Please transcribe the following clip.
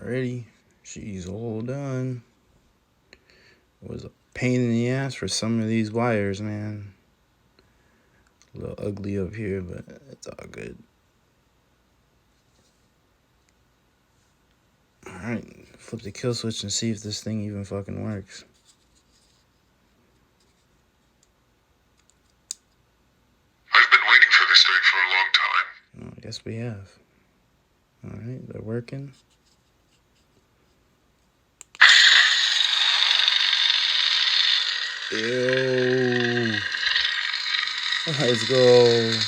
Alrighty. She's all done. It was a pain in the ass for some of these wires, man. A little ugly up here, but it's all good. Alright, flip the kill switch and see if this thing even fucking works. I've been waiting for this day for a long time. Oh, I guess we have. Alright, they're working. Ew. Let's go.